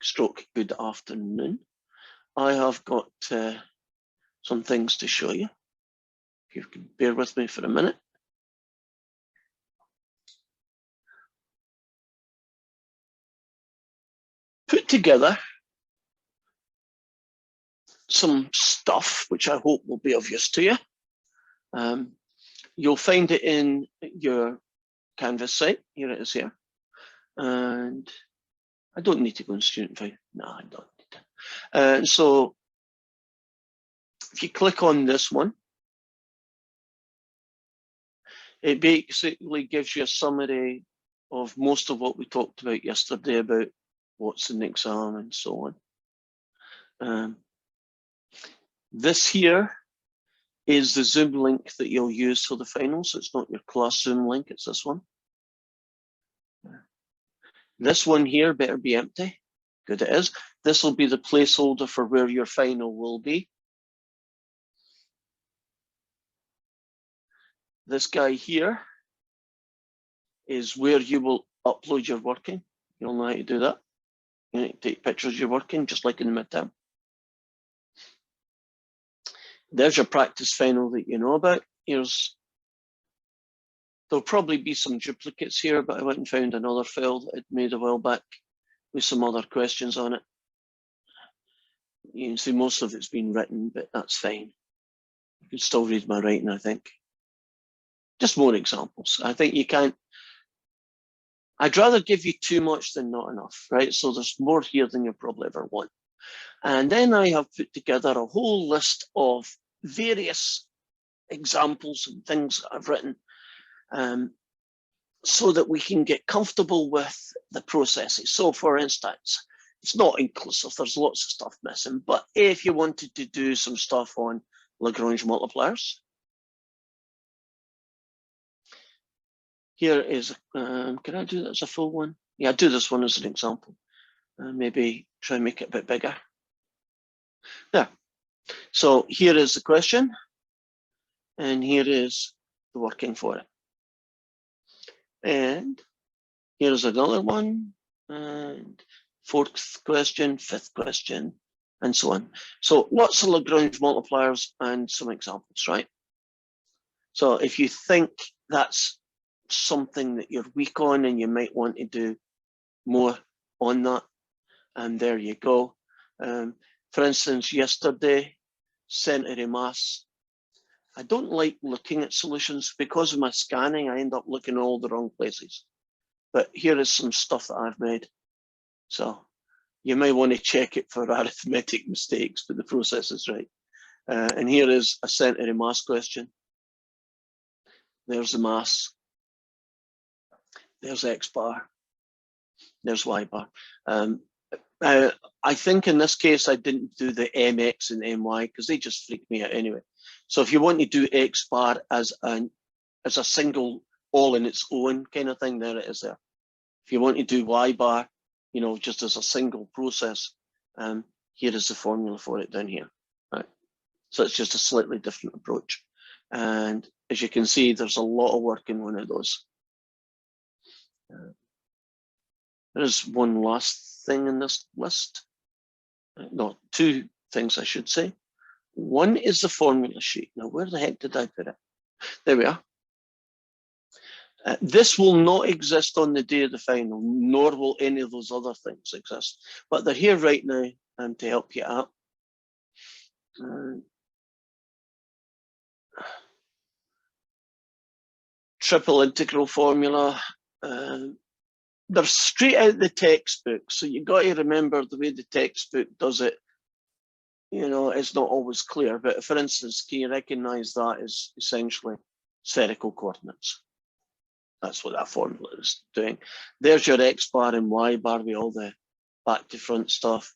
stroke good afternoon. I have got some things to show you. If you can bear with me for a minute. Put together some stuff which I hope will be of use to you. You'll find it in your Canvas site. Here it is here. And I don't need to go in student view. No, I don't need to. So if you click on this one, it basically gives you a summary of most of what we talked about yesterday about what's in the exam and so on. This here is the Zoom link that you'll use for the final. So it's not your class Zoom link, it's this one. This one here better be empty. Good, it is. This will be the placeholder for where your final will be. This guy here is where you will upload your working. You'll know how to do that. You need to take pictures of your working, just like in the midterm. There's your practice final that you know about. There'll probably be some duplicates here, but I went and found another file that I'd made a while back with some other questions on it. You can see most of it's been written, but that's fine. You can still read my writing, I think. Just more examples. I think you can't. I'd rather give you too much than not enough, right? So there's more here than you probably ever want. And then I have put together a whole list of various examples and things that I've written so that we can get comfortable with the processes. So for instance, it's not inclusive, there's lots of stuff missing, but if you wanted to do some stuff on Lagrange multipliers, here is, can I do that as a full one? Yeah, I'll do this one as an example. Maybe try and make it a bit bigger. There. So here is the question, and here is the working for it. And here's another one, and fourth question, fifth question, and so on. So lots of Lagrange multipliers and some examples, right? So if you think that's something that you're weak on and you might want to do more on that, and there you go. For instance, yesterday, centre of mass. I don't like looking at solutions because of my scanning. I end up looking in all the wrong places. But here is some stuff that I've made. So you may want to check it for arithmetic mistakes, but the process is right. And here is a centre of mass question. There's the mass. There's X bar. There's Y bar. I think in this case, I didn't do the MX and MY because they just freaked me out anyway. So if you want to do X bar as a single all in its own kind of thing, there it is there. If you want to do Y bar, you know, just as a single process, here is the formula for it down here. Right? So it's just a slightly different approach. And as you can see, there's a lot of work in one of those. There's one last thing in this list. No, two things I should say. One is the formula sheet. Now, where the heck did I put it? There we are. This will not exist on the day of the final, nor will any of those other things exist. But they're here right now to help you out. Triple integral formula. They're straight out the textbook, so you've got to remember the way the textbook does it. You know, it's not always clear, but for instance, can you recognize that as essentially spherical coordinates? That's what that formula is doing. There's your X bar and Y bar with all the back to front stuff.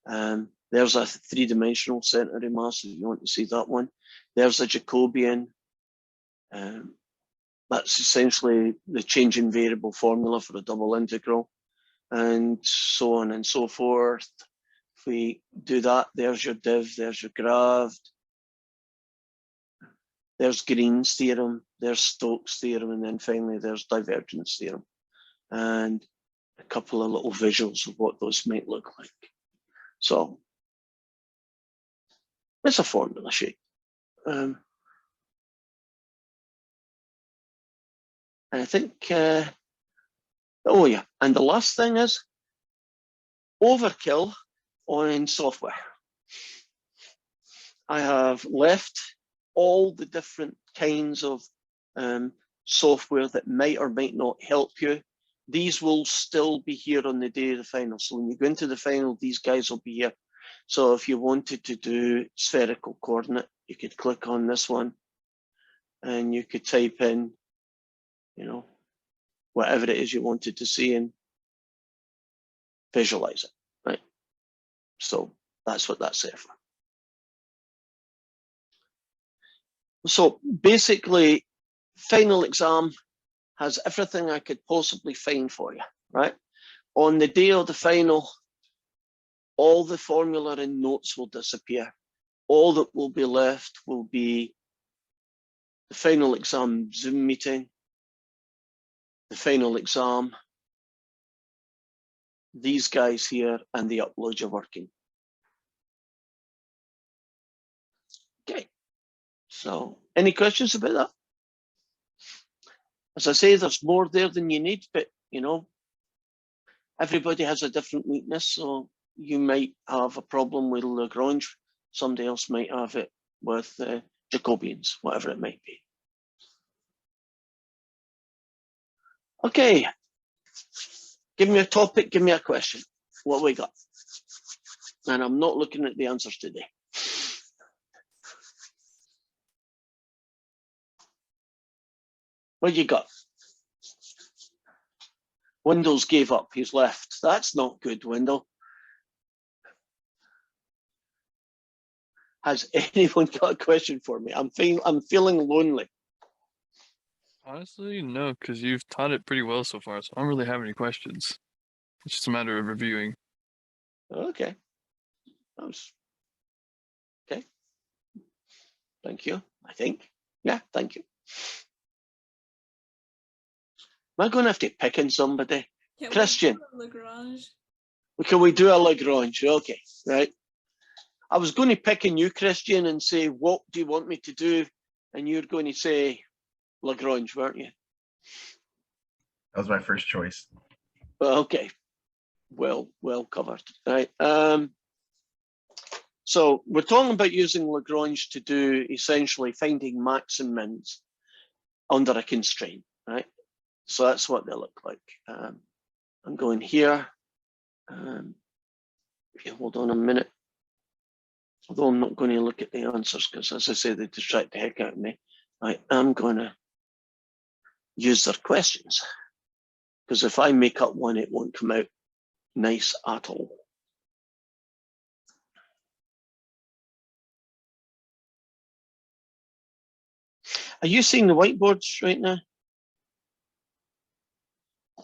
There's a three-dimensional center of mass if you want to see that one. There's a Jacobian. That's essentially the change in variable formula for a double integral, and so on and so forth. If we do that, there's your div, there's your grav, there's Green's theorem, there's Stokes' theorem, and then finally there's divergence theorem. And a couple of little visuals of what those might look like. So it's a formula sheet. And I think, oh yeah, and the last thing is overkill on software. I have left all the different kinds of software that might or might not help you. These will still be here on the day of the final. So when you go into the final, these guys will be here. So if you wanted to do spherical coordinate, you could click on this one and you could type in, you know, whatever it is you wanted to see and visualize it, right? So that's what that's there for. So basically, final exam has everything I could possibly find for you, right? On the day of the final, all the formula and notes will disappear. All that will be left will be the final exam Zoom meeting, the final exam, these guys here, and the upload you're working. Okay, so any questions about that? As I say, there's more there than you need, but you know, everybody has a different weakness, so you might have a problem with Lagrange, somebody else might have it with Jacobians, whatever it might be. Okay, give me a topic, give me a question. What have we got? And I'm not looking at the answers today. What you got? Windows gave up, he's left. That's not good, Window. Has anyone got a question for me? I'm feeling lonely. Honestly, no, because you've taught it pretty well so far, so I don't really have any questions. It's just a matter of reviewing. Okay. Okay. Thank you, I think. Yeah, thank you. Am I going to have to pick on somebody? Can Christian. Lagrange. Can we do a Lagrange? Okay, right. I was going to pick on you, Christian, and say, what do you want me to do? And you're going to say Lagrange, weren't you? That was my first choice. Okay, well covered. Right. So we're talking about using Lagrange to do essentially finding max and mins under a constraint, right? So that's what they look like. I'm going here. If you hold on a minute, although I'm not going to look at the answers because, as I say, they distract the heck out of me. I am going to use their questions because if I make up one, it won't come out nice at all. Are you seeing the whiteboards right now?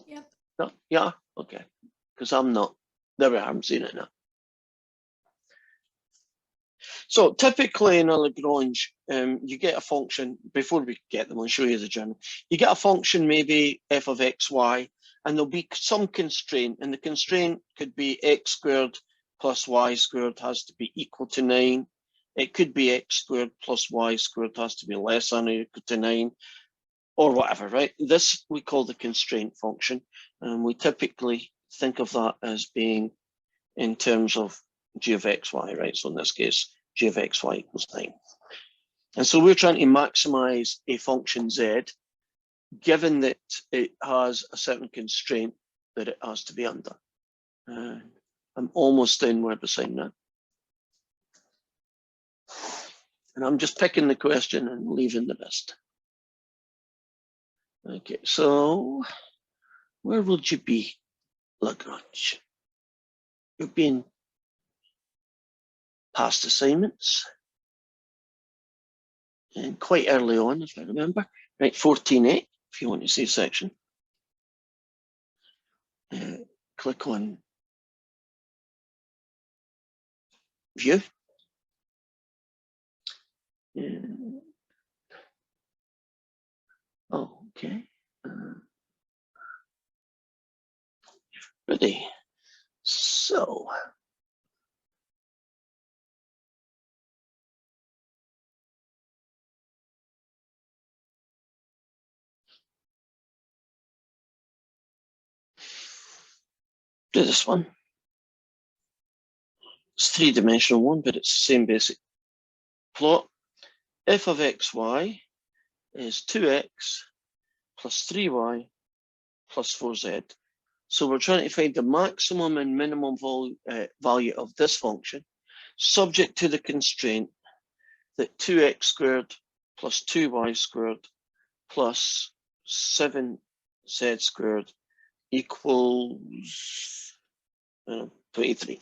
Yep. No? Yeah? Okay. Because I'm not. There we are, I'm seeing it now. So typically in a Lagrange, you get a function, before we get them, I'll show you the journal. You get a function, maybe f of x, y, and there'll be some constraint, and the constraint could be x squared plus y squared has to be equal to 9. It could be x squared plus y squared has to be less than or equal to 9, or whatever, right? This we call the constraint function, and we typically think of that as being in terms of g of x, y, right? So in this case, g of x, y equals 9. And so we're trying to maximize a function z, given that it has a certain constraint that it has to be under. I'm almost in where beside now. And I'm just picking the question and leaving the rest. Okay, so where would you be, Lagrange? You're being past assignments. And quite early on, if I remember. Right, 14.8, if you want to see section. Click on view. Oh, okay. Ready? So, do this one. It's three-dimensional one, but it's the same basic plot. F of xy is 2x plus 3y plus 4z. So we're trying to find the maximum and minimum value of this function, subject to the constraint that 2x squared plus 2y squared plus 7z squared equals 23.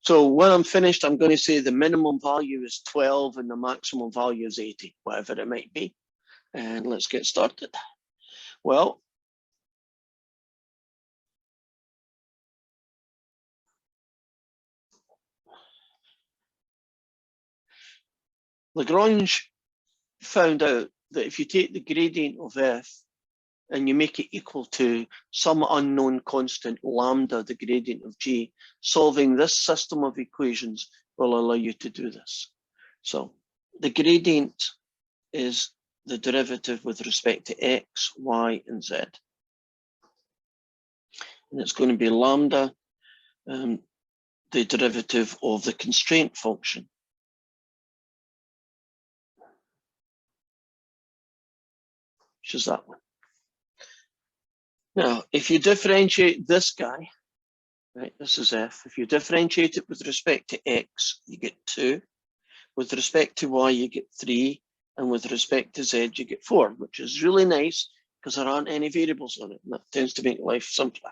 So when I'm finished, I'm going to say the minimum value is 12 and the maximum value is 80, whatever it might be. And let's get started. Well, Lagrange found out that if you take the gradient of f and you make it equal to some unknown constant lambda, the gradient of g, solving this system of equations will allow you to do this. So the gradient is the derivative with respect to x, y, and z. And it's going to be lambda, the derivative of the constraint function. Which is that one. Now, if you differentiate this guy, right, this is f. If you differentiate it with respect to x, you get 2. With respect to y, you get 3. And with respect to z, you get 4, which is really nice because there aren't any variables on it. And that tends to make life simpler.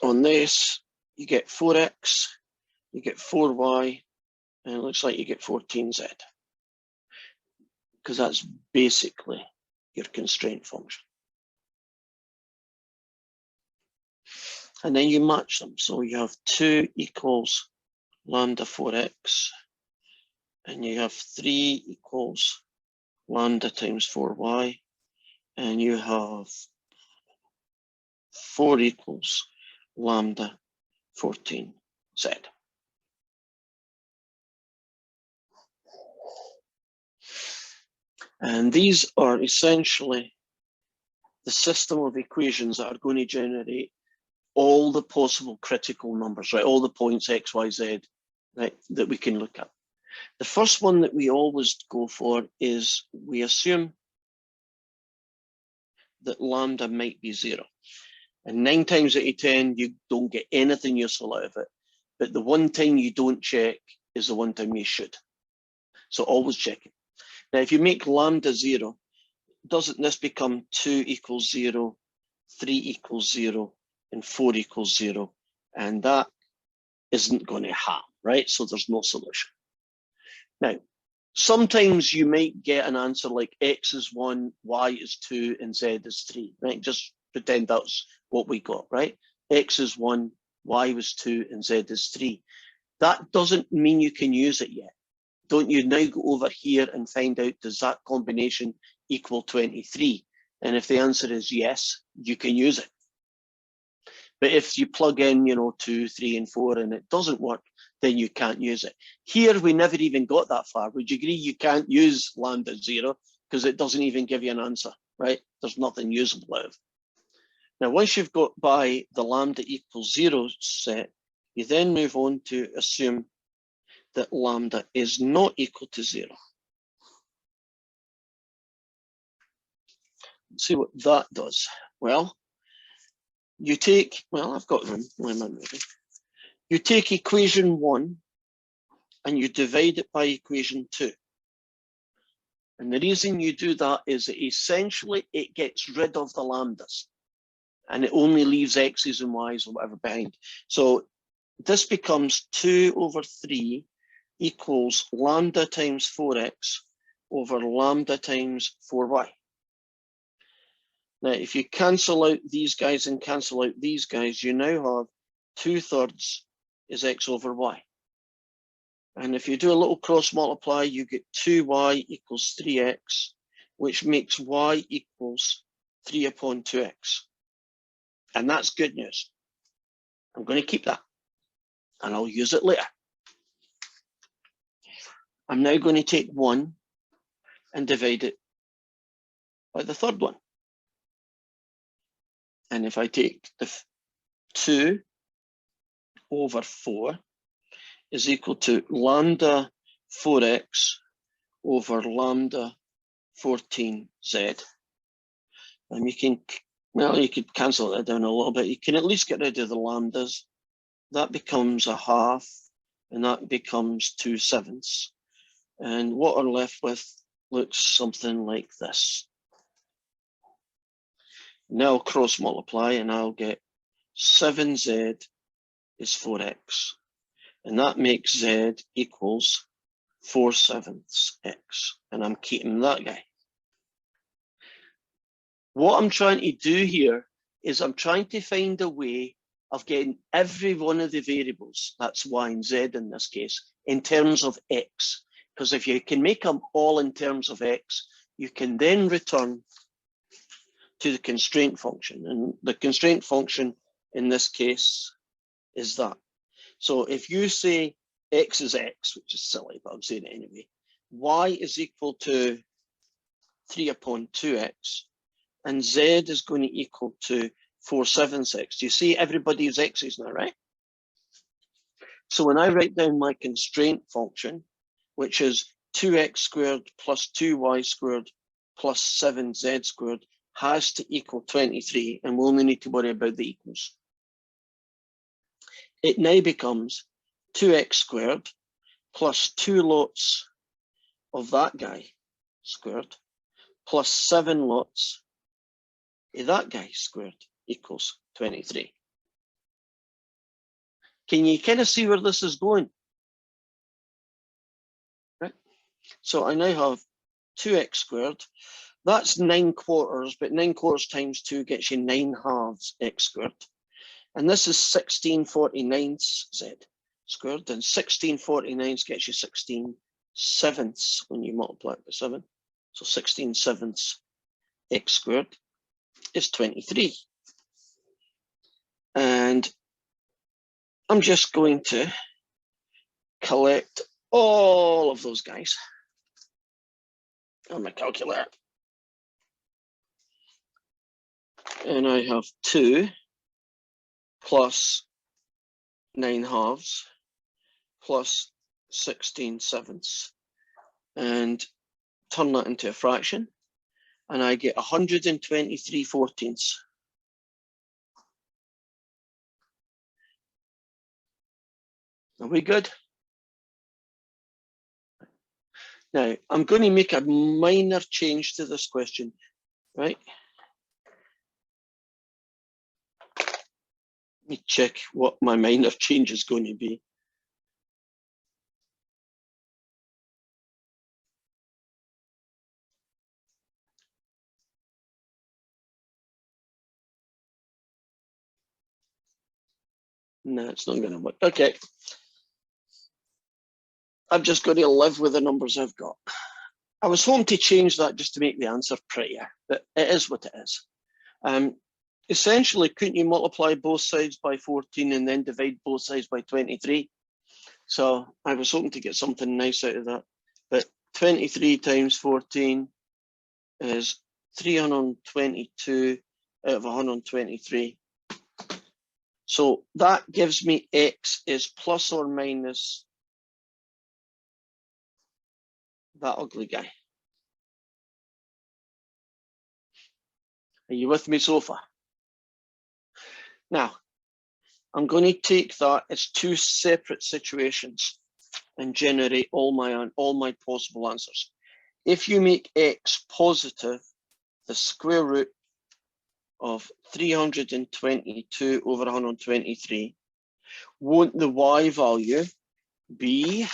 On this, you get 4x, you get 4y, and it looks like you get 14z. Because that's basically your constraint function. And then you match them. So you have 2 equals lambda 4x, and you have 3 equals lambda times 4y, and you have 4 equals lambda 14z. And these are essentially the system of equations that are going to generate all the possible critical numbers, right? All the points x, y, z, right, that we can look at. The first one that we always go for is we assume that lambda might be 0. And 9 times out of 10, you don't get anything useful out of it. But the one time you don't check is the one time you should. So always check it. Now, if you make lambda 0, doesn't this become 2 equals 0, 3 equals 0, and 4 equals 0? And that isn't going to happen, right? So there's no solution. Now, sometimes you might get an answer like x is 1, y is 2, and z is 3, right? Just pretend that's what we got, right? X is 1, y was 2, and z is 3. That doesn't mean you can use it yet. Don't you now go over here and find out, does that combination equal 23? And if the answer is yes, you can use it. But if you plug in, 2, 3, and 4, and it doesn't work, then you can't use it. Here, we never even got that far. Would you agree you can't use lambda 0 because it doesn't even give you an answer, right? There's nothing usable out of it. Now, once you've got by the lambda equals 0 set, you then move on to assume that lambda is not equal to 0. Let's see what that does. Well, you take, I've got room. Why am I moving? You take equation 1 and you divide it by equation 2. And the reason you do that is that essentially it gets rid of the lambdas and it only leaves x's and y's or whatever behind. So this becomes 2 over 3 equals lambda times 4x over lambda times 4y. Now, if you cancel out these guys and cancel out these guys, you now have 2/3 is x over y. And if you do a little cross multiply, you get 2y equals 3x, which makes y equals 3 upon 2x. And that's good news. I'm going to keep that, and I'll use it later. I'm now going to take 1 and divide it by the third one. And if I take the 2 over 4 is equal to lambda 4x over lambda 14z. And you can, well, you could cancel that down a little bit. You can at least get rid of the lambdas. That becomes a half, and that becomes 2/7. And what we're left with looks something like this. Now I'll cross multiply, and I'll get 7z is 4x. And that makes z equals 4/7 x. And I'm keeping that guy. What I'm trying to do here is I'm trying to find a way of getting every one of the variables, that's y and z in this case, in terms of x. Because if you can make them all in terms of x, you can then return to the constraint function. And the constraint function in this case is that. So if you say x is x, which is silly, but I'm saying it anyway, y is equal to 3 upon 2x, and z is going to equal to 4/7 x. Do you see everybody's x's now, right? So when I write down my constraint function, which is 2x squared plus 2y squared plus 7z squared, has to equal 23, and we only need to worry about the equals. It now becomes 2x squared plus 2 lots of that guy squared plus 7 lots of that guy squared equals 23. Can you kind of see where this is going? Right. So I now have 2x squared. That's 9/4, but 9/4 times 2 gets you 9/2 x squared. And this is 16/49 z squared, and 16/49 gets you 16/7 when you multiply it by 7. So 16/7 x squared is 23. And I'm just going to collect all of those guys on my calculator. And I have 2 plus 9/2 plus 16/7, and turn that into a fraction, and I get 123/14. Are we good? Now, I'm going to make a minor change to this question, right? Let me check what my minor change is going to be. No, it's not going to work. Okay. I'm just going to live with the numbers I've got. I was hoping to change that just to make the answer prettier, but it is what it is. Essentially, couldn't you multiply both sides by 14 and then divide both sides by 23? So I was hoping to get something nice out of that. But 23 times 14 is 322 out of 123. So that gives me x is plus or minus that ugly guy. Are you with me so far? Now, I'm going to take that as 2 separate situations and generate all my possible answers. If you make x positive, the square root of 322 over 123, won't the y value be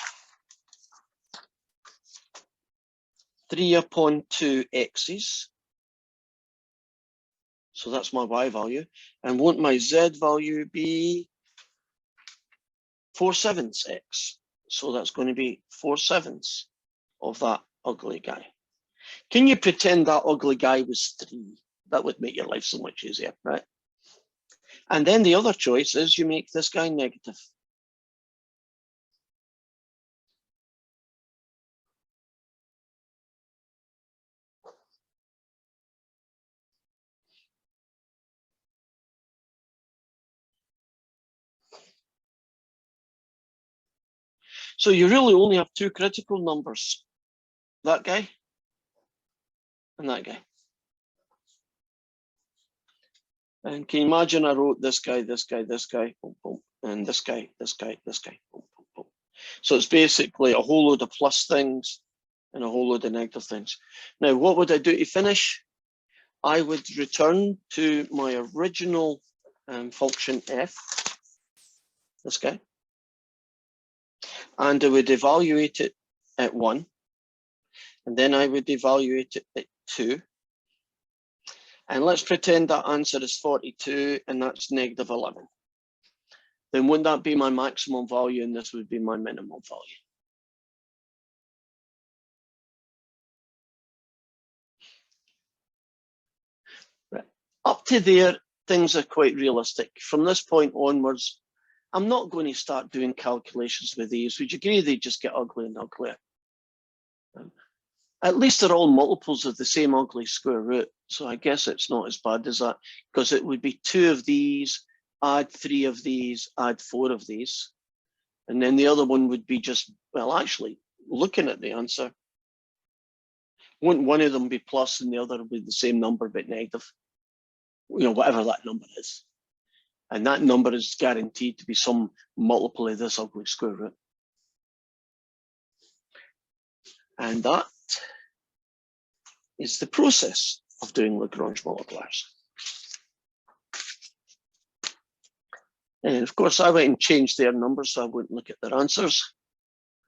3 upon 2 x's? So that's my y value. And won't my z value be 4/7 x? So that's going to be 4/7 of that ugly guy. Can you pretend that ugly guy was 3? That would make your life so much easier, right? And then the other choice is you make this guy negative. So you really only have 2 critical numbers, that guy and that guy. And can you imagine I wrote this guy, this guy, this guy, boom, boom, and this guy, this guy, this guy, boom, boom, boom. So it's basically a whole load of plus things and a whole load of negative things. Now, what would I do to finish? I would return to my original function f, this guy, and I would evaluate it at 1, and then I would evaluate it at 2. And let's pretend that answer is 42 and that's negative 11. Then wouldn't that be my maximum value and this would be my minimum value? Right. Up to there, things are quite realistic. From this point onwards, I'm not going to start doing calculations with these. Would you agree they just get uglier and uglier? At least they're all multiples of the same ugly square root. So I guess it's not as bad as that, because it would be 2 of these, add 3 of these, add 4 of these. And then the other one would be just, well, actually, looking at the answer, wouldn't one of them be plus and the other would be the same number but negative? You know, whatever that number is. And that number is guaranteed to be some multiple of this ugly square root. And that is the process of doing Lagrange multipliers. And of course, I went and changed their numbers so I wouldn't look at their answers.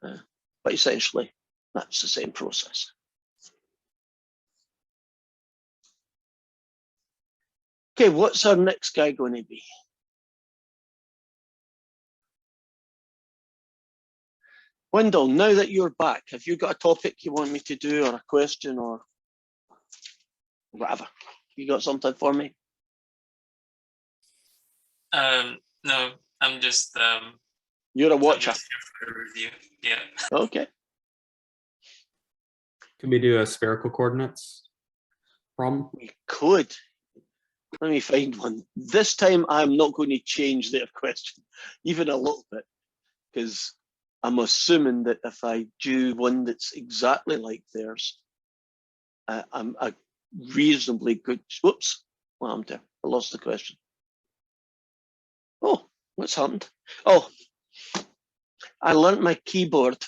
But essentially, that's the same process. Okay, what's our next guy going to be? Wendell, now that you're back, have you got a topic you want me to do or a question or whatever? You got something for me? No, I'm just You're a I'm watcher. just here for a review. Yeah. Okay. Can we do a spherical coordinates problem? We could. Let me find one. This time I'm not going to change their question, even a little bit, because I'm assuming that if I do one that's exactly like theirs, I'm a reasonably good, whoops, what happened there? I lost the question. Oh, what's happened? Oh, I learned my keyboard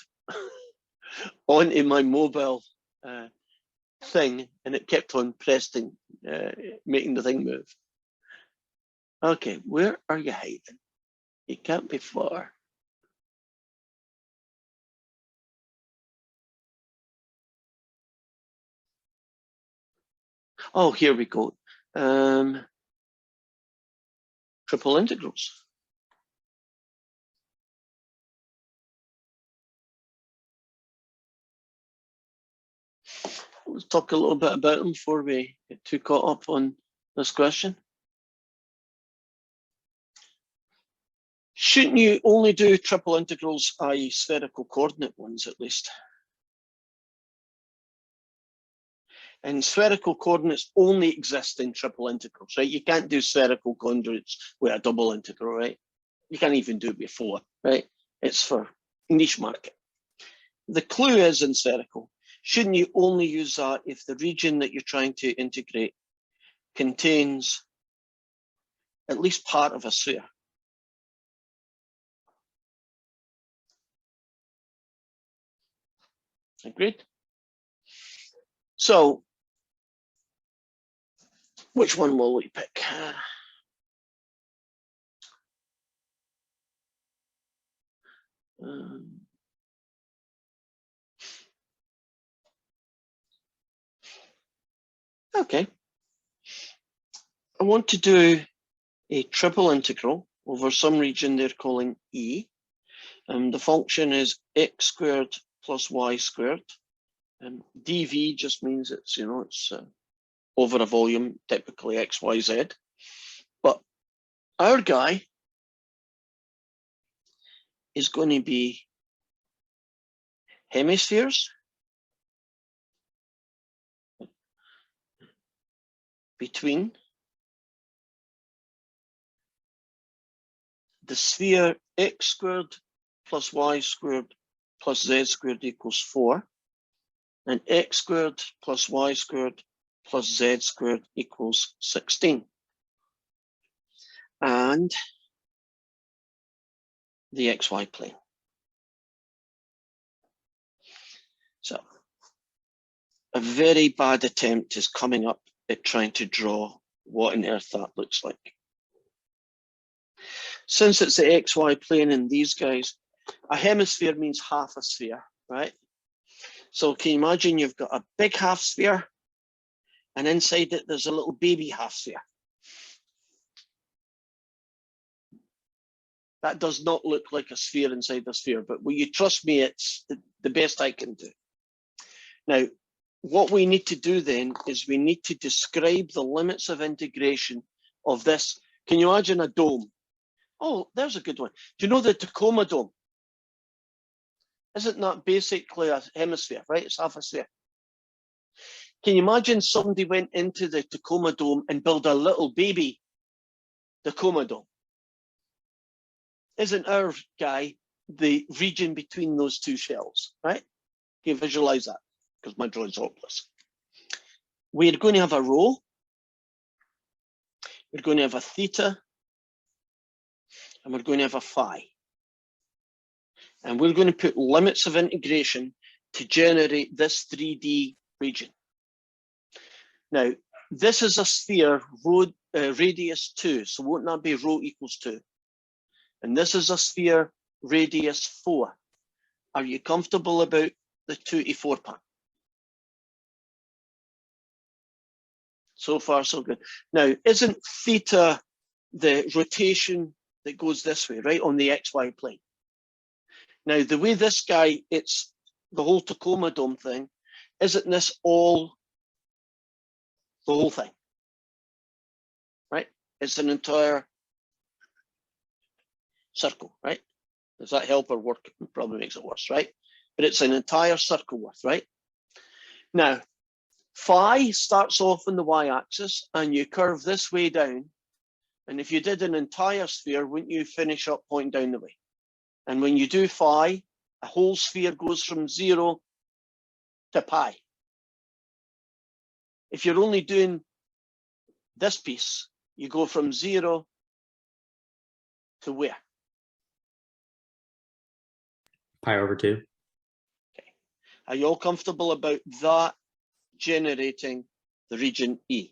onto my mobile thing and it kept on pressing, making the thing move. Okay, where are you hiding? You can't be far. Oh, here we go. Triple integrals. Let's talk a little bit about them before we get too caught up on this question. Shouldn't you only do triple integrals, i.e. spherical coordinate ones at least? And spherical coordinates only exist in triple integrals, right? You can't do spherical coordinates with a double integral, right? You can't even do it with 4, right? It's for niche market. The clue is in spherical. Shouldn't you only use that if the region that you're trying to integrate contains at least part of a sphere? Agreed? So, which one will we pick? Okay. I want to do a triple integral over some region they're calling E. The function is x squared plus y squared. dv just means it's, it's over a volume, typically x, y, z. But our guy is going to be hemispheres between the sphere x squared plus y squared plus z squared equals 4, and x squared plus y squared plus z squared equals 16. And the xy plane. So a very bad attempt is coming up at trying to draw what on earth that looks like. Since it's the xy plane in these guys, a hemisphere means half a sphere, right? So can you imagine you've got a big half sphere and inside it there's a little baby half sphere. That does not look like a sphere inside the sphere, but will you trust me, it's the best I can do. Now, what we need to do then is we need to describe the limits of integration of this. Can you imagine a dome? Oh, there's a good one. Do you know the Tacoma Dome? Isn't that basically a hemisphere, right? It's half a sphere. Can you imagine somebody went into the Tacoma Dome and built a little baby Tacoma Dome? Isn't our guy the region between those two shells, right? Can you visualize that? Because my drawing's hopeless. We're going to have a rho. We're going to have a theta. And we're going to have a phi. And we're going to put limits of integration to generate this 3D region. Now, this is a sphere, radius 2. So won't that be rho equals 2? And this is a sphere, radius 4. Are you comfortable about the 2 to 4 part? So far, so good. Now, isn't theta the rotation that goes this way, right, on the XY plane? Now, the way this guy, it's the whole Tacoma Dome thing, isn't this all the whole thing, right? It's an entire circle, right? Does that help or work? It probably makes it worse, right? But it's an entire circle worth, right? Now, phi starts off on the y-axis and you curve this way down. And if you did an entire sphere, wouldn't you finish up pointing down the way? And when you do phi, a whole sphere goes from 0 to pi. If you're only doing this piece, you go from 0 to where? Pi over 2. Okay. Are you all comfortable about that generating the region E?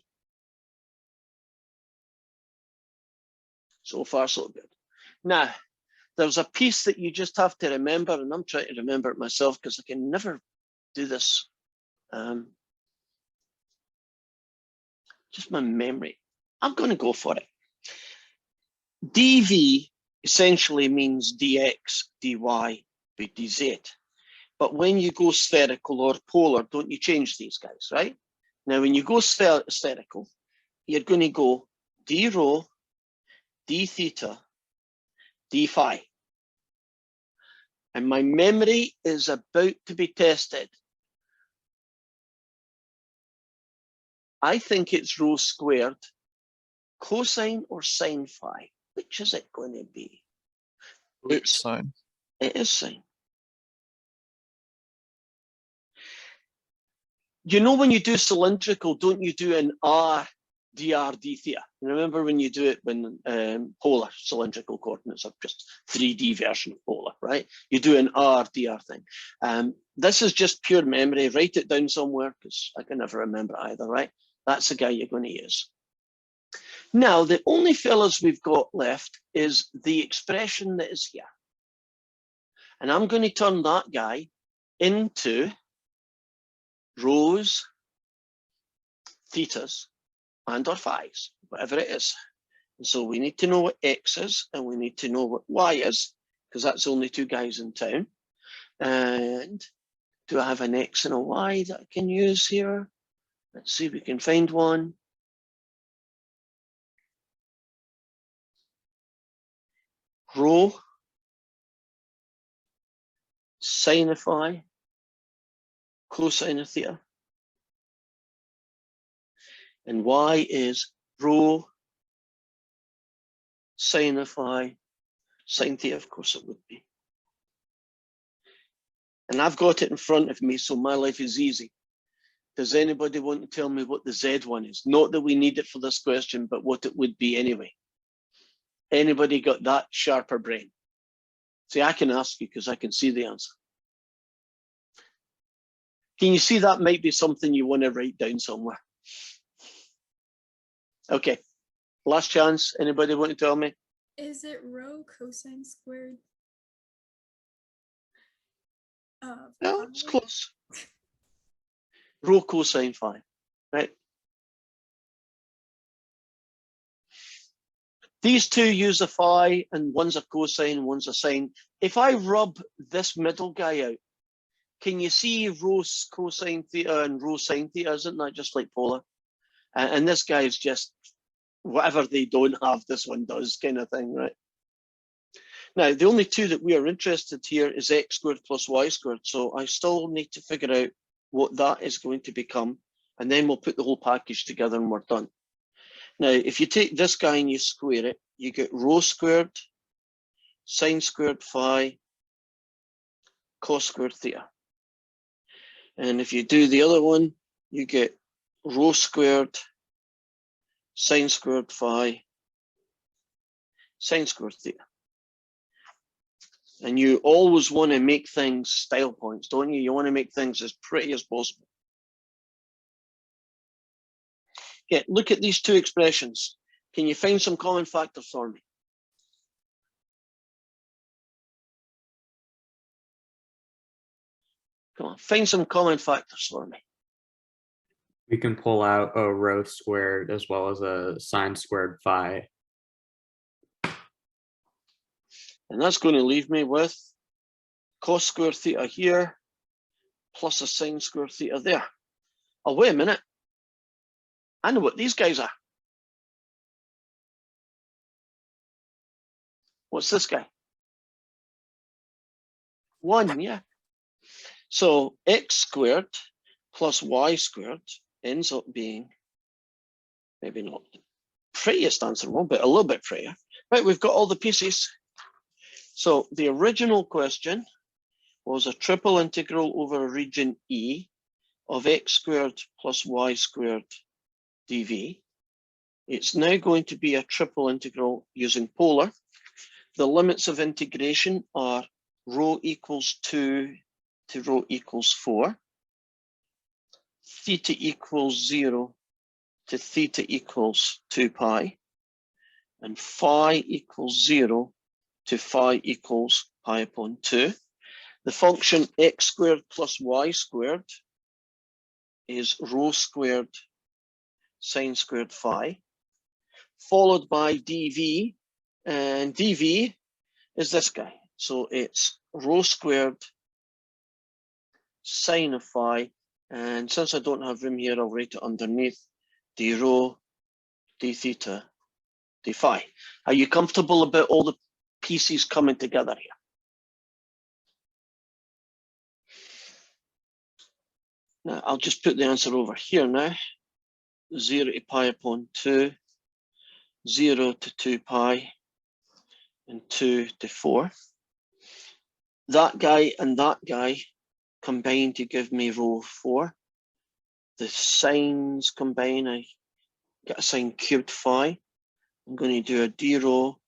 So far, so good. Now, there's a piece that you just have to remember, and I'm trying to remember it myself because I can never do this. Just my memory. I'm going to go for it. dv essentially means dx, dy, by dz. But when you go spherical or polar, don't you change these guys, right? Now, when you go spherical, you're going to go d rho, d theta, d phi. And my memory is about to be tested. I think it's rho squared, cosine or sine phi. Which is it going to be? It's sine. It is sine. You know, when you do cylindrical, don't you do an r dr d theta? Remember when you do it when polar cylindrical coordinates are just 3D version of polar, right? You do an r dr thing. This is just pure memory. Write it down somewhere because I can never remember either, right? That's the guy you're going to use. Now, the only fellas we've got left is the expression that is here. And I'm going to turn that guy into rhos, thetas, and or phi's, whatever it is. And so we need to know what x is, and we need to know what y is, because that's the only two guys in town. And do I have an X and a Y that I can use here? Let's see if we can find one. Rho, sine of phi, cosine of theta. And Y is rho, sine of phi, sine theta, of course it would be. And I've got it in front of me, so my life is easy. Does anybody want to tell me what the Z one is? Not that we need it for this question, but what it would be anyway. Anybody got that sharper brain? See, I can ask you because I can see the answer. Can you see that might be something you want to write down somewhere? Okay, last chance. Anybody want to tell me? Is it rho cosine squared? No, it's close. Rho cosine phi, right? These two use a phi, and one's a cosine, one's a sine. If I rub this middle guy out, can you see rho cosine theta and rho sine theta? Isn't that just like polar? And this guy is just whatever they don't have, this one does, kind of thing, right? Now, the only two that we are interested here is x squared plus y squared. So I still need to figure out what that is going to become, and then we'll put the whole package together and we're done. Now, if you take this guy and you square it, you get rho squared, sine squared phi, cos squared theta. And if you do the other one, you get rho squared, sine squared phi, sine squared theta. And you always want to make things style points, don't you? You want to make things as pretty as possible. Okay, look at these two expressions. Can you find some common factors for me? Come on, find some common factors for me. We can pull out a rho squared as well as a sine squared phi. And that's going to leave me with cos squared theta here, plus a sine squared theta there. Oh, wait a minute. I know what these guys are. What's this guy? 1, yeah. So x squared plus y squared ends up being, maybe not the prettiest answer one, but a little bit prettier. Right, we've got all the pieces. So the original question was a triple integral over a region E of x squared plus y squared dv. It's now going to be a triple integral using polar. The limits of integration are rho equals 2 to rho equals 4, theta equals 0 to theta equals 2 pi, and phi equals 0 to phi equals pi upon 2. The function x squared plus y squared is rho squared sine squared phi, followed by dv, and dv is this guy. So it's rho squared sine of phi, and since I don't have room here, I'll write it underneath, d rho, d theta, d phi. Are you comfortable about all the pieces coming together here? Now, I'll just put the answer over here now. 0 to pi upon 2, 0 to 2 pi, and 2 to 4. That guy and that guy combine to give me rho 4. The sines combine, I get a sine cubed phi. I'm going to do a d rho,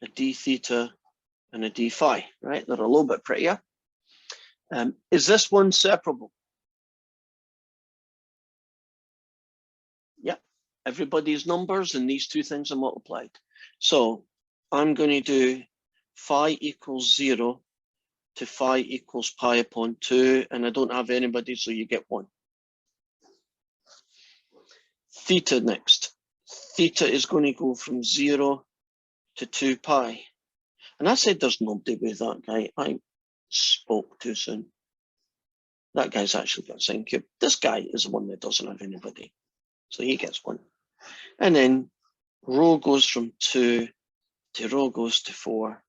a d theta, and a d phi, right? They're a little bit prettier. Is this one separable? Yeah, everybody's numbers and these two things are multiplied. So I'm going to do phi equals 0 to phi equals pi upon 2, and I don't have anybody, so you get 1. Theta next. Theta is going to go from 0 to 2 pi. And I said there's nobody with that guy. I spoke too soon. That guy's actually got a sine cube. This guy is the one that doesn't have anybody. So he gets 1. And then rho goes from 2 to rho goes to 4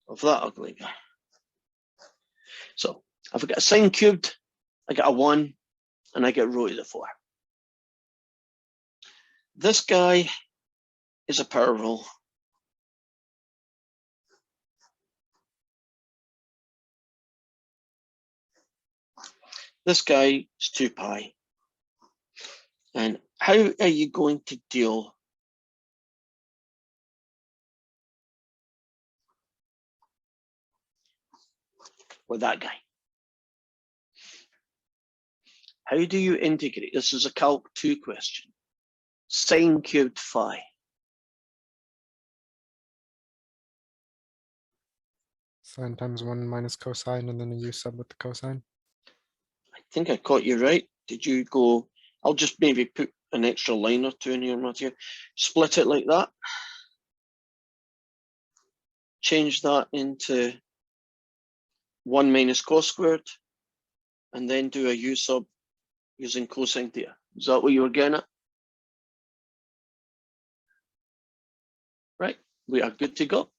of that ugly guy. So if I get a sine cubed, I get a 1 and I get rho to the 4. This guy is a power rule. This guy is 2 pi. And how are you going to deal with that guy? How do you integrate? This is a Calc 2 question. Sine cubed phi. Sine times 1 minus cosine and then a u sub with the cosine. I think I caught you right. Did you go, I'll just maybe put an extra line or 2 in here, Matthew. Split it like that. Change that into 1 minus cos squared. And then do a u sub using cosine theta. Is that what you were getting at? Right, we are good to go.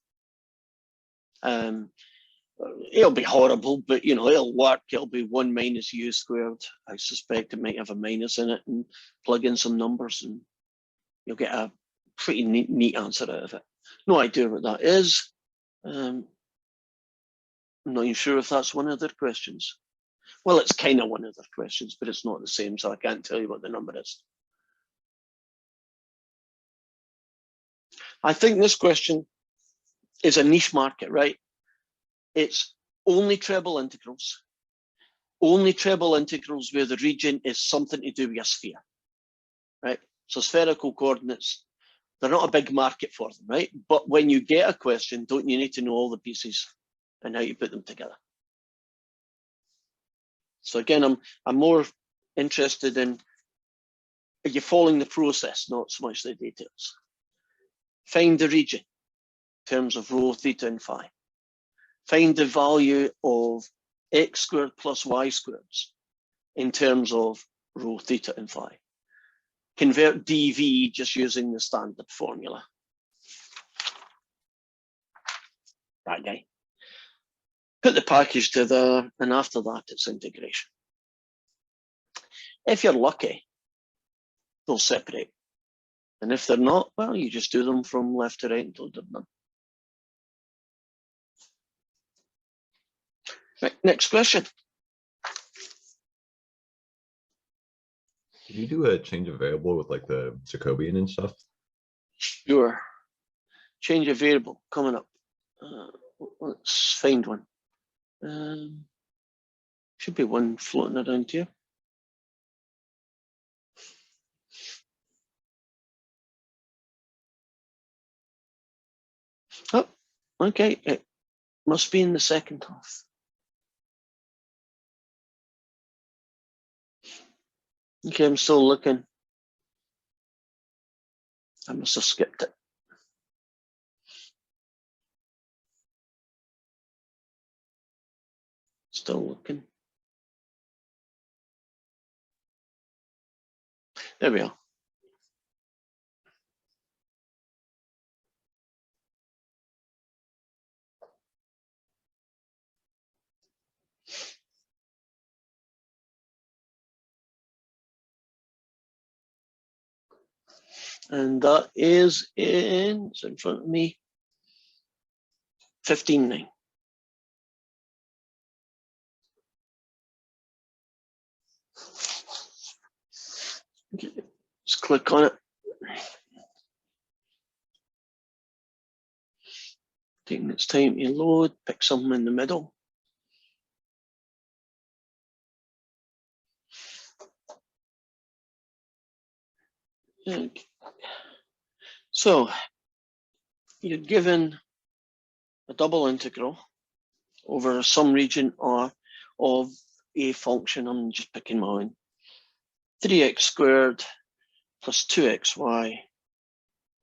It'll be horrible, but you know, it'll work. It'll be 1 minus u squared. I suspect it might have a minus in it, and plug in some numbers and you'll get a pretty neat answer out of it. No idea what that is. I'm not even sure if that's one of their questions. Well, it's kind of one of their questions, but it's not the same, so I can't tell you what the number is. I think this question is a niche market, right? It's only treble integrals where the region is something to do with a sphere, right? So spherical coordinates, they're not a big market for them, right? But when you get a question, don't you need to know all the pieces and how you put them together? So again, I'm more interested in, are you following the process, not so much the details? Find the region in terms of rho, theta, and phi. Find the value of x squared plus y squareds in terms of rho, theta, and phi. Convert dv just using the standard formula. That guy. Put the package together, and after that, it's integration. If you're lucky, they'll separate. And if they're not, well, you just do them from left to right until they're done. Right, next question. Can you do a change of variable with like the Jacobian and stuff? Sure. Change a variable coming up. Let's find one. Should be one floating around here. Oh, okay. It must be in the second half. Okay, I'm still looking. I must have skipped it. Still looking. There we are. And that is it's in front of me, 15.9. Okay, let's click on it. Taking its time to load, pick something in the middle. Okay. So you're given a double integral over some region R of a function. I'm just picking mine. 3x squared plus 2xy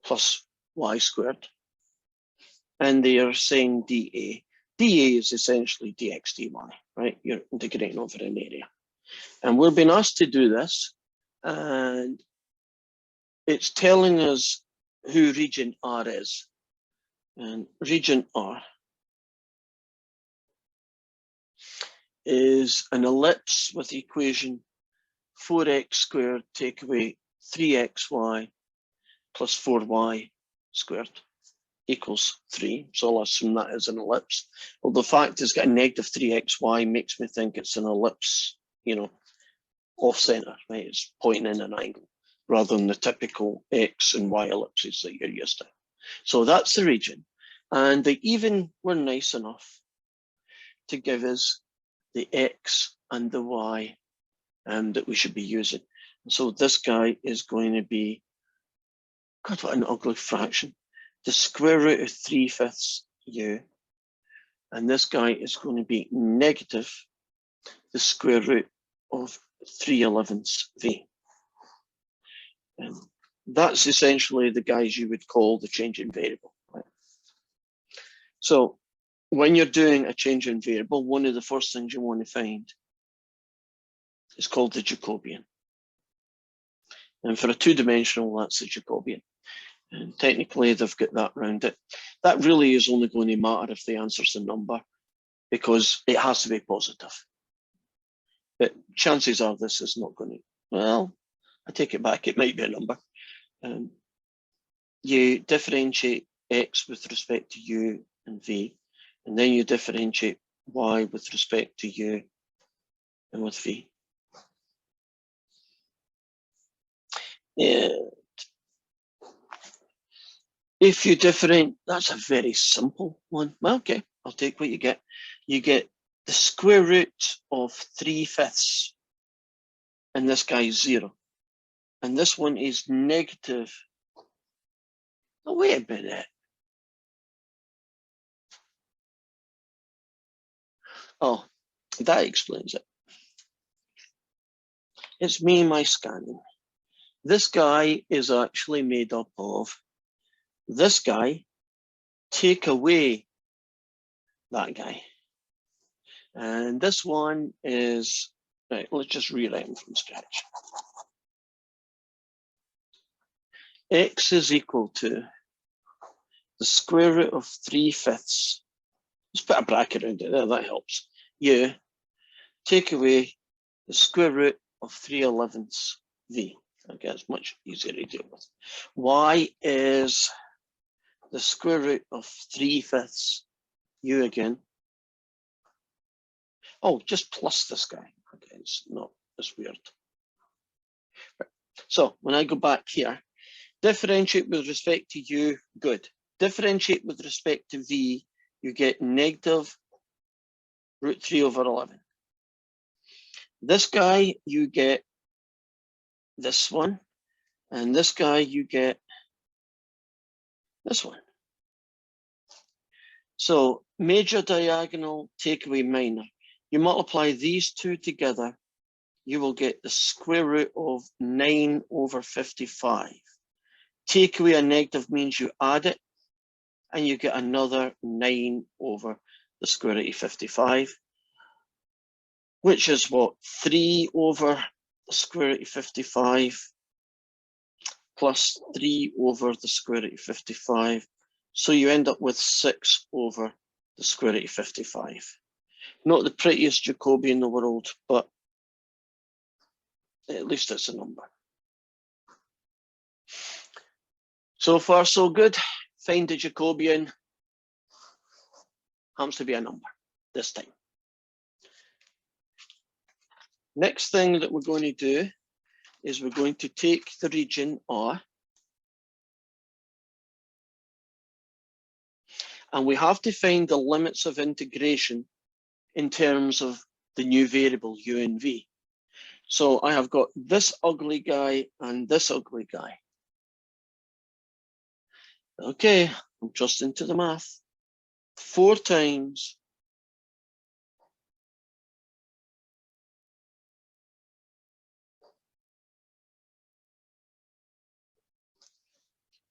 plus y squared. and they are saying dA. dA is essentially dx dy, right? You're integrating over an area. And we're being asked to do this, and it's telling us who region R is. And region R is an ellipse with the equation 4x squared take away 3xy plus 4y squared equals 3. So I'll assume that is an ellipse. Well, the fact it's got a negative 3xy makes me think it's an ellipse, you know, off center, right? It's pointing in an angle rather than the typical x and y ellipses that you're used to. So that's the region. And they even were nice enough to give us the x and the y that we should be using. So this guy is going to be, God, what an ugly fraction, the square root of 3/5 u. And this guy is going to be negative the square root of 3/11 v. That's essentially the guys you would call the change in variable. Right? So when you're doing a change in variable, one of the first things you want to find is called the Jacobian. And for a two-dimensional, that's the Jacobian. And technically, they've got that round it. That really is only going to matter if the answer's a number, because it has to be positive. But chances are this is not going to, well, I take it back, it might be a number. You differentiate x with respect to u and v, and then you differentiate y with respect to u and with v. And if you differentiate, that's a very simple one. Well, okay, I'll take what you get. You get the square root of 3/5, and this guy is 0. And this one is negative. Oh, wait a minute. Oh, that explains it. It's me and my scanning. This guy is actually made up of this guy, take away that guy. And this one is, right, let's just rewrite them from scratch. X is equal to the square root of 3/5. Let's put a bracket around it there, that helps. U, take away the square root of 3/11 v. Okay, it's much easier to deal with. Y is the square root of 3/5 u again. Oh, just plus this guy. Okay, it's not as weird. Right. So when I go back here, differentiate with respect to u, good. Differentiate with respect to v, you get negative root 3/11. This guy, you get this one, and this guy, you get this one. So major diagonal, take away minor. You multiply these two together, you will get the square root of 9/55. Take away a negative means you add it, and you get another 9 over the square root of 55, which is what? 3 over the square root of 55 plus 3 over the square root of 55. So you end up with 6 over the square root of 55. Not the prettiest Jacobi in the world, but at least it's a number. So far, so good. Find the Jacobian. Happens to be a number this time. Next thing that we're going to do is we're going to take the region R, and we have to find the limits of integration in terms of the new variable u and v. So I have got this ugly guy and this ugly guy. Okay, I'm just into the math. 4 times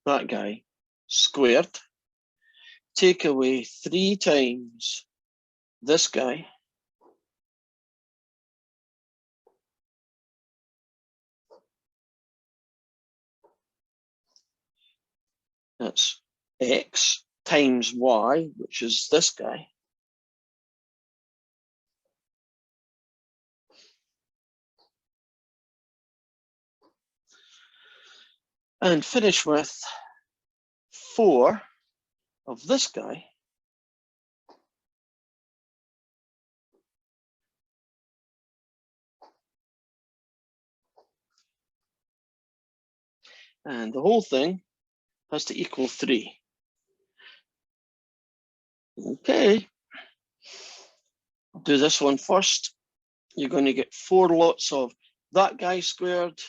that guy squared take away 3 times this guy. That's x times y, which is this guy. And finish with 4 of this guy. And the whole thing has to equal 3. Okay. Do this one first. You're going to get 4 lots of that guy squared,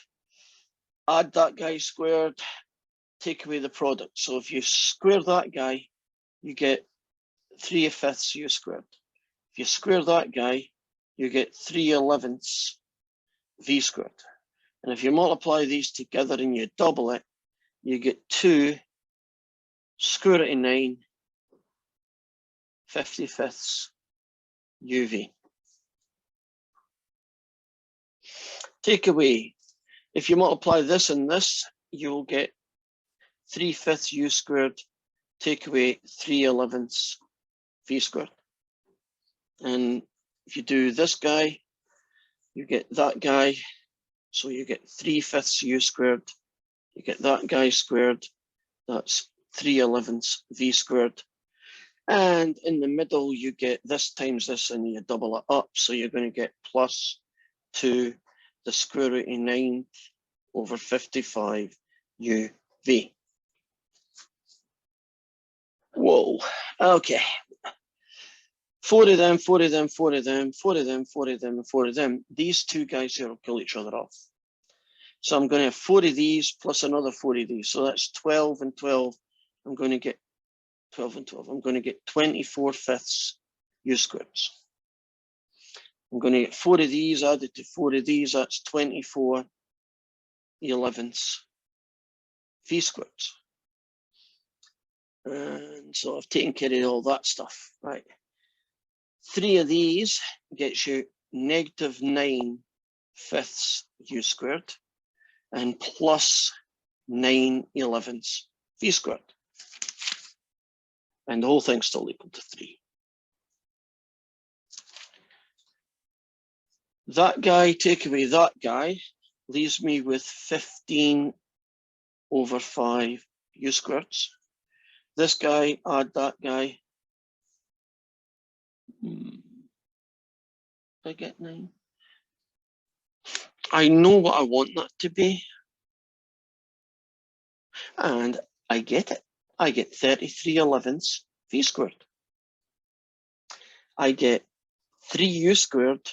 add that guy squared, take away the product. So if you square that guy, you get 3/5 u squared. If you square that guy, you get 3/11 v squared. And if you multiply these together and you double it, you get 2 square root of 9 55ths uv. Take away, if you multiply this and this, you'll get 3/5 u squared, take away 3/11 v squared. And if you do this guy, you get that guy, so you get 3/5 u squared, you get that guy squared, that's 3/11 v squared. And in the middle, you get this times this and you double it up, so you're going to get plus 2 the square root of 9 over 55 uv. Whoa, okay. 4 of them, 4 of them, 4 of them, 4 of them, 4 of them, and 4 of them. These two guys here will kill each other off. So I'm going to have 4 of these plus another 4 of these. So that's 12 and 12. I'm going to get 12 and 12. I'm going to get 24/5 u squareds. I'm going to get 4 of these added to 4 of these. That's 24/11 v squareds. And so I've taken care of all that stuff, right? 3 of these gets you -9/5 u squared and plus 9/11 v squared. And the whole thing's still equal to 3. That guy, take away that guy, leaves me with 15/5 u squareds. This guy, add that guy. I get 9. I know what I want that to be. And I get it. I get 33/11 v squared. I get 3u squared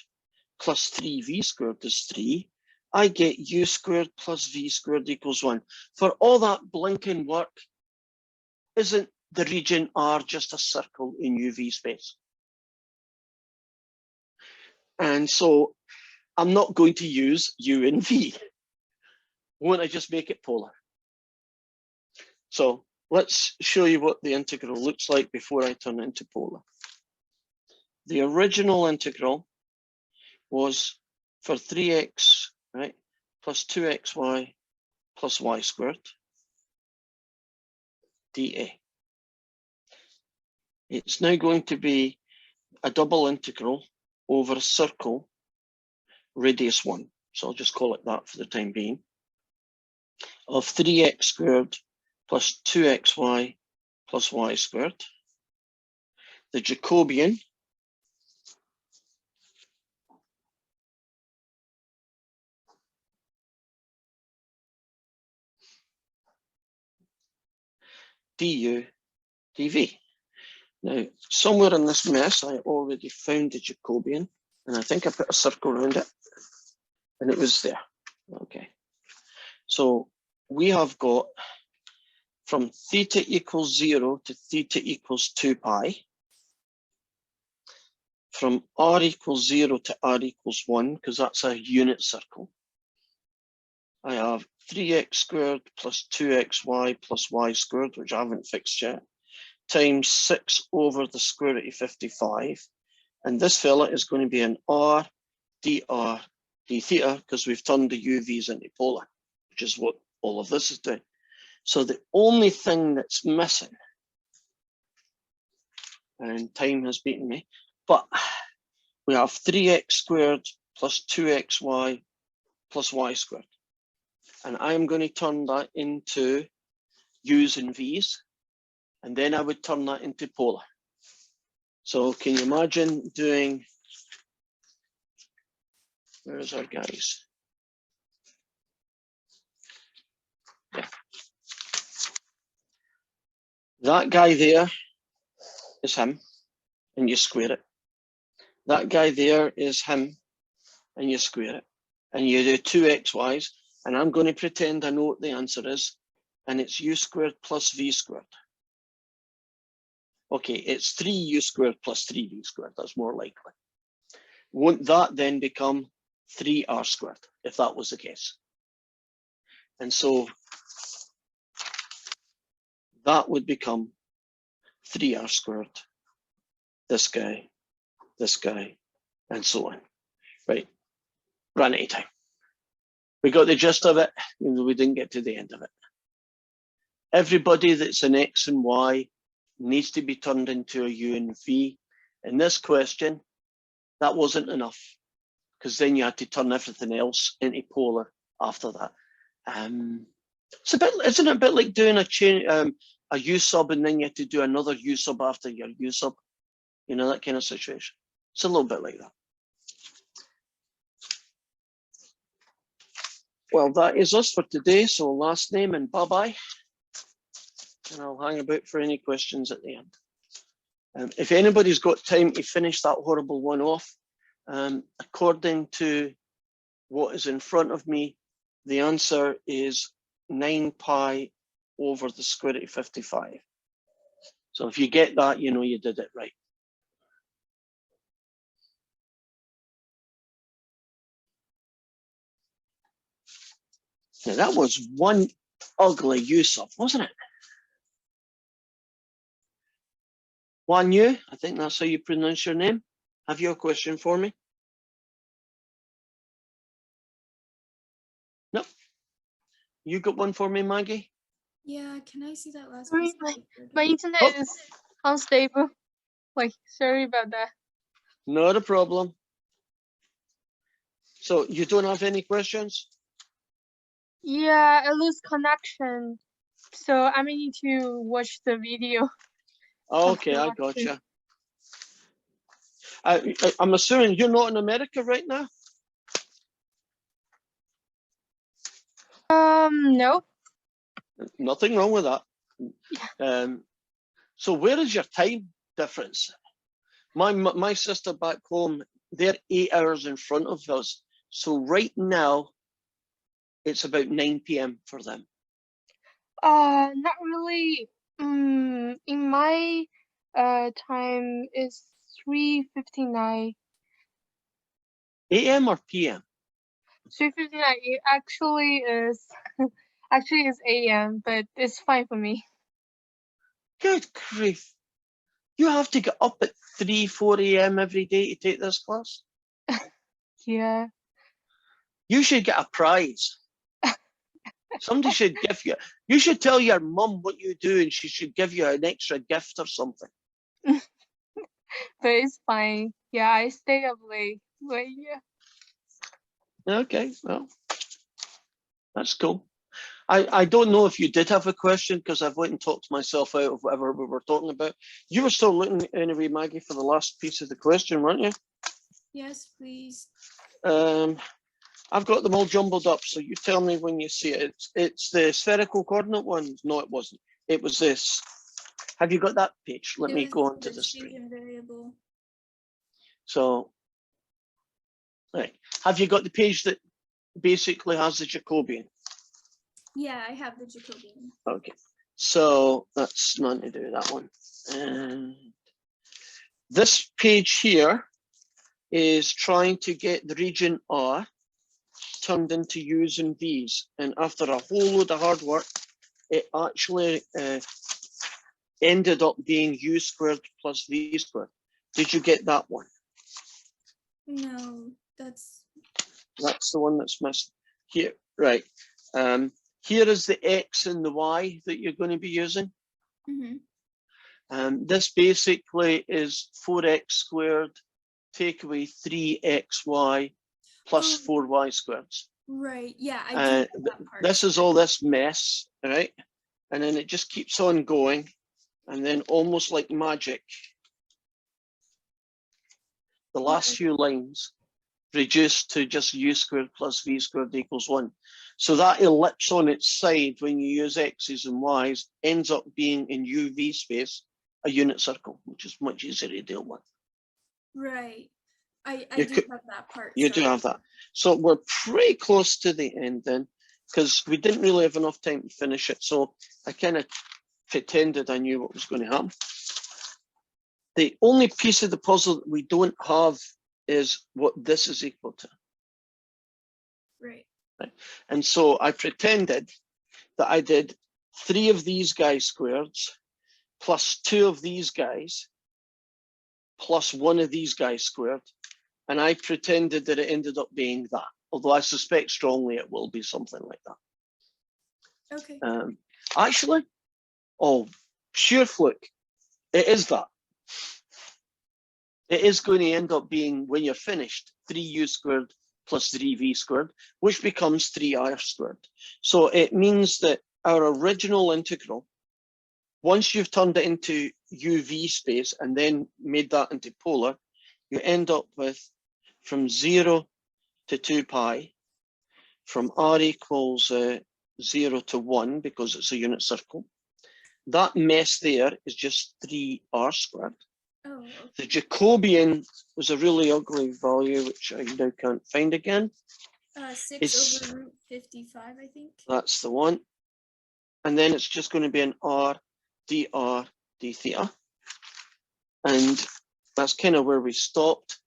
plus 3v squared is 3. I get u squared plus v squared equals 1. For all that blinking work, isn't the region R just a circle in UV space? And so I'm not going to use u and v. Won't I just make it polar? So let's show you what the integral looks like before I turn it into polar. The original integral was for 3x, right, plus 2xy plus y squared dA. It's now going to be a double integral over a circle radius 1. So I'll just call it that for the time being, of 3x squared plus 2xy plus y squared. The Jacobian du dv. Now, somewhere in this mess, I already found the Jacobian, and I think I put a circle around it, and it was there. Okay. So we have got from theta equals 0 to theta equals 2 pi, from r equals 0 to r equals 1, because that's a unit circle. I have 3x squared plus 2xy plus y squared, which I haven't fixed yet, times 6 over the square root of 55. And this fella is going to be an r dr d theta, because we've turned the UVs into polar, which is what all of this is doing. So the only thing that's missing, and time has beaten me, but we have 3x squared plus 2xy plus y squared. And I'm going to turn that into u's and v's, and then I would turn that into polar. So can you imagine doing, where's our guys? Yeah. That guy there is him, and you square it. That guy there is him, and you square it. And you do 2xy's, and I'm going to pretend I know what the answer is, and it's u squared plus v squared. Okay, it's 3u squared plus 3v squared, that's more likely. Won't that then become 3r squared, if that was the case? And so that would become 3r squared, this guy, and so on. Right, ran out of time. We got the gist of it, even though we didn't get to the end of it. Everybody that's an x and y needs to be turned into a u and v. In this question, that wasn't enough, because then you had to turn everything else into polar after that. It's a bit, isn't it a bit like doing a chain, a u sub, and then you have to do another u sub after your u sub? You know, that kind of situation. It's a little bit like that. Well, that is us for today. So last name and bye-bye. And I'll hang about for any questions at the end. If anybody's got time to finish that horrible one off, according to what is in front of me, the answer is 9 pi over the square root of 55. So if you get that, you know you did it right. Now that was one ugly use of, wasn't it? Wan Yu, I think that's how you pronounce your name. Have you a question for me? No. You got one for me, Maggie? Yeah, can I see that last Sorry, piece of paper? My internet Oh. is unstable. Like, sorry about that. Not a problem. So you don't have any questions? Yeah, I lose connection. So I may need to watch the video. Okay, I gotcha. I'm assuming you're not in America right now? No. Nothing wrong with that. So where is your time difference? My sister back home, they're 8 hours in front of us. So right now, it's about 9 p.m. for them. Not really. In my time is 3:59. AM or PM? 3:59. It actually is actually is AM, but it's fine for me. Good grief. You have to get up at 3, 4 a.m. every day to take this class? Yeah. You should get a prize. Somebody should give you, you should tell your mum what you do and she should give you an extra gift or something. But it's fine. Yeah, I stay up late. But yeah. Okay, well, that's cool. I don't know if you did have a question because I've went and talked myself out of whatever we were talking about. You were still looking anyway, Maggie, for the last piece of the question, weren't you? Yes, please. I've got them all jumbled up, so you tell me when you see it. It's the spherical coordinate ones. No, it wasn't. It was this. Have you got that page? Let It me was go onto the change screen. in variable. So, right. Have you got the page that basically has the Jacobian? Yeah, I have the Jacobian. Okay. So that's not to do that one. And this page here is trying to get the region R turned into U's and V's. And after a whole load of hard work, it actually ended up being u squared plus v squared. Did you get that one? No, that's That's the one that's missing here, right? Here is the x and the y that you're going to be using. mhm. This basically is 4x squared, take away 3xy plus Oh. 4y squareds. Right. Yeah, I do Uh, know that part. This is all this mess, right? And then it just keeps on going. And then almost like magic, the last Right. few lines reduce to just u squared plus v squared equals 1. So that ellipse on its side, when you use x's and y's, ends up being in uv space a unit circle, which is much easier to deal with. Right. I You do could- have that part. You do sorry. have that. So we're pretty close to the end then, because we didn't really have enough time to finish it. So I kind of pretended I knew what was going to happen. The only piece of the puzzle that we don't have is what this is equal to. Right. And so I pretended that I did 3 of these guys squareds plus 2 of these guys plus 1 of these guys squared. And I pretended that it ended up being that, although I suspect strongly it will be something like that. Okay. Actually, oh, sheer fluke, it is that. It is going to end up being, when you're finished, 3u squared plus 3v squared, which becomes 3r squared. So it means that our original integral, once you've turned it into uv space and then made that into polar, you end up with from 0 to 2 pi, from r equals 0 to 1, because it's a unit circle. That mess there is just 3r squared. Oh, The Jacobian was a really ugly value, which I now can't find again. 6 It's- over root 55, I think. That's the one. And then it's just going to be an r dr d theta. And that's kind of where we stopped.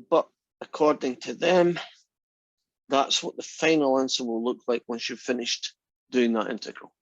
But according to them, that's what the final answer will look like once you've finished doing that integral.